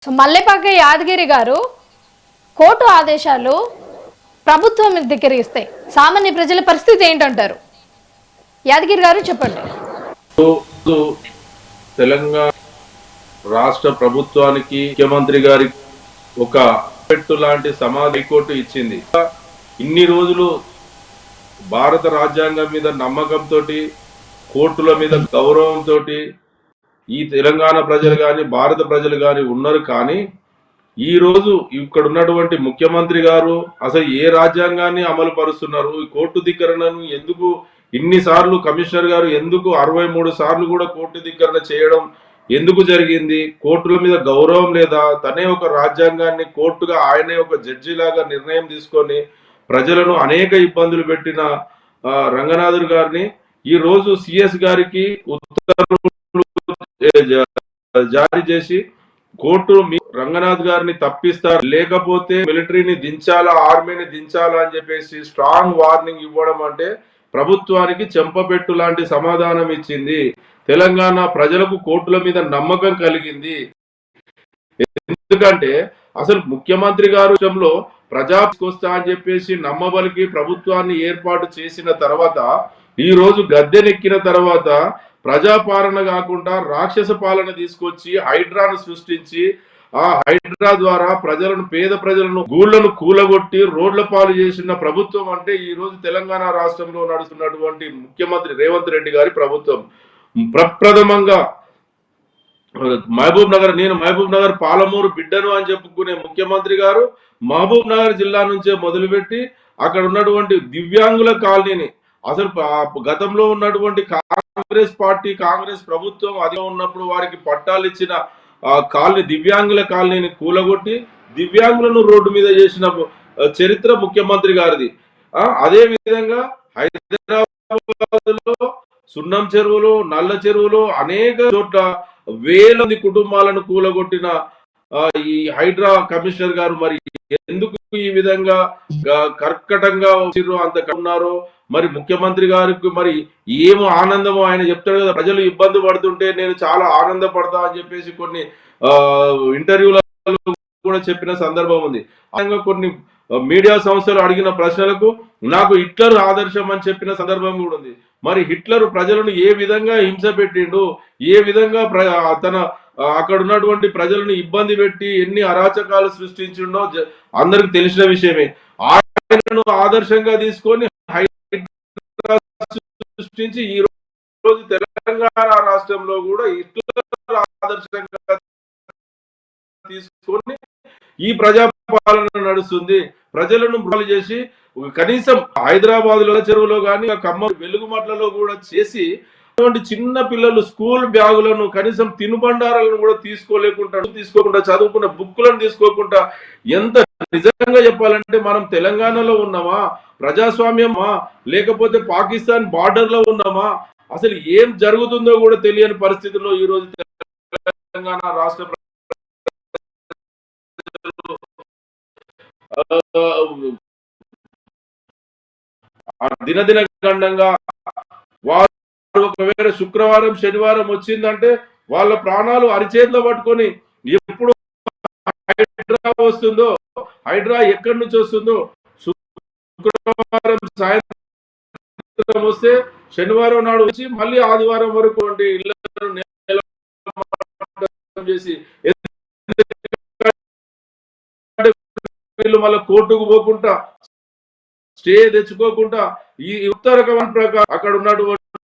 So Mallepaka Yadagiri గారు court ఆదేశాలు ప్రభుత్వం దగ్గర ఇస్తాయి, సామాన్య ప్రజల పరిస్థితి ఏంటంటారు? యాదగిరి గారు చెప్పండి. తెలంగాణ రాష్ట్ర ప్రభుత్వానికి ముఖ్యమంత్రి గారికి ఒక పెట్టు లాంటి సమాధి కోర్టు ఇచ్చింది. ఇన్ని రోజులు భారత రాజ్యాంగం మీద నమ్మకంతో, కోర్టుల మీద గౌరవంతో ఈ తెలంగాణ ప్రజలు కానీ భారత ప్రజలు కానీ ఉన్నారు. కానీ ఈ రోజు ఇక్కడ ఉన్నటువంటి ముఖ్యమంత్రి గారు అసలు ఏ రాజ్యాంగాన్ని అమలు పరుస్తున్నారు? ఈ కోర్టు ధిక్కరణను ఎందుకు ఇన్నిసార్లు కమిషనర్ గారు ఎందుకు 63 సార్లు కూడా కోర్టు ధిక్కరణ చేయడం ఎందుకు జరిగింది? కోర్టుల మీద గౌరవం లేదా? తనే ఒక రాజ్యాంగాన్ని కోర్టుగా ఆయనే ఒక జడ్జి లాగా నిర్ణయం తీసుకొని ప్రజలను అనేక ఇబ్బందులు పెట్టిన రంగనాథుడు గారిని ఈ రోజు సిఎస్ గారికి ఉత్తర్వులు జారీ చేసి కోర్టు రంగనాథ్ గారిని తప్పిస్తారు, లేకపోతే మిలిటరీని దించాలా, ఆర్మీని దించాలా అని చెప్పేసి స్ట్రాంగ్ వార్నింగ్ ఇవ్వడం అంటే ప్రభుత్వానికి చెంపపెట్టు లాంటి సమాధానం ఇచ్చింది. తెలంగాణ ప్రజలకు కోర్టుల మీద నమ్మకం కలిగింది. ఎందుకంటే అసలు ముఖ్యమంత్రి గారు విషయంలో ప్రజాకొస్తా అని చెప్పేసి నమ్మబలికి ప్రభుత్వాన్ని ఏర్పాటు చేసిన తర్వాత ఈ రోజు గద్దెనెక్కిన తర్వాత ప్రజాపాలన కాకుండా రాక్షస పాలన తీసుకొచ్చి హైడ్రాను సృష్టించి ఆ హైడ్రా ద్వారా ప్రజలను, పేద ప్రజలను, గూళ్లను కూలగొట్టి రోడ్ల పాలు చేసిన ప్రభుత్వం అంటే ఈ రోజు తెలంగాణ రాష్ట్రంలో నడుస్తున్నటువంటి ముఖ్యమంత్రి రేవంత్ రెడ్డి గారి ప్రభుత్వం. ప్రప్రథమంగా నేను మహబూబ్ నగర్ పాలమూరు బిడ్డను అని చెప్పుకునే ముఖ్యమంత్రి గారు మహబూబ్ నగర్ జిల్లా నుంచే మొదలుపెట్టి అక్కడ ఉన్నటువంటి దివ్యాంగుల కాలనీని, అసలు గతంలో ఉన్నటువంటి కాంగ్రెస్ పార్టీ, కాంగ్రెస్ ప్రభుత్వం అదే ఉన్నప్పుడు వారికి పట్టాలు ఇచ్చిన కాలనీ, దివ్యాంగుల కాలనీని కూలగొట్టి దివ్యాంగులను రోడ్డు మీద చేసిన చరిత్ర ముఖ్యమంత్రి గారిది. అదే విధంగా హైదరాబాద్ లో సున్నం చెరువులు, నల్ల చెరువులు, అనేక చోట్ల వేల మంది కుటుంబాలను కూలగొట్టిన ఈ హైడ్రా కమిషనర్ గారు మరి ఎందుకు ఈ విధంగా కర్కటంగా అంత ఉన్నారో మరి ముఖ్యమంత్రి గారికి మరి ఏమో ఆనందమో ఆయన చెప్తాడు కదా, ప్రజలు ఇబ్బంది పడుతుంటే నేను చాలా ఆనందపడతా అని చెప్పేసి కొన్ని ఇంటర్వ్యూలలో కూడా చెప్పిన సందర్భం ఉంది. కొన్ని మీడియా సంస్థలు అడిగిన ప్రశ్నలకు నాకు హిట్లర్ ఆదర్శం అని చెప్పిన సందర్భం కూడా ఉంది. మరి హిట్లర్ ప్రజలను ఏ విధంగా హింస పెట్టిండు, ఏ విధంగా తన అక్కడ ఉన్నటువంటి ప్రజలను ఇబ్బంది పెట్టి ఎన్ని అరాచకాలు సృష్టించిండో అందరికి తెలిసిన విషయమే. ఆయనను ఆదర్శంగా తీసుకొని సృష్టించి ఈ రోజు తెలంగాణ రాష్ట్రంలో కూడా హిట్లర్ ఆదర్శంగా తీసుకొని ఈ ప్రజాపాలన నడుస్తుంది. ప్రజలను బ్రాలు చేసి కనీసం హైదరాబాద్ లో చెరువులో కానీ ఖమ్మం వెలుగుమట్లలో కూడా చేసి చిన్న పిల్లలు స్కూల్ బ్యాగులను, కనీసం తినుబండారాలను కూడా తీసుకోకుండా చదువుకున్న బుక్కులను తీసుకోకుండా, ఎంత నిజంగా చెప్పాలంటే మనం తెలంగాణలో ఉన్నామా, ప్రజాస్వామ్యమా, లేకపోతే పాకిస్తాన్ బార్డర్ లో ఉన్నామా, అసలు ఏం జరుగుతుందో కూడా తెలియని పరిస్థితుల్లో ఈ రోజు తెలంగాణ రాష్ట్ర దినదిన గండంగా వారు ఒకవేళ శుక్రవారం శనివారం వచ్చిందంటే వాళ్ళ ప్రాణాలు అరిచేతిలో పట్టుకొని ఎప్పుడు హైడ్రా వస్తుందో, హైడ్రా ఎక్కడి నుంచి వస్తుందో, శుక్రవారం సాయంత్రం వస్తే శనివారం నాడు వచ్చి మళ్ళీ ఆదివారం వరకు ఇళ్లను చేసి మళ్ళీ కోర్టుకు పోకుండా, స్టే తెచ్చుకోకుండా ఈ ఉత్తర రకమైన ప్రకారం అక్కడ ఉన్నటువంటి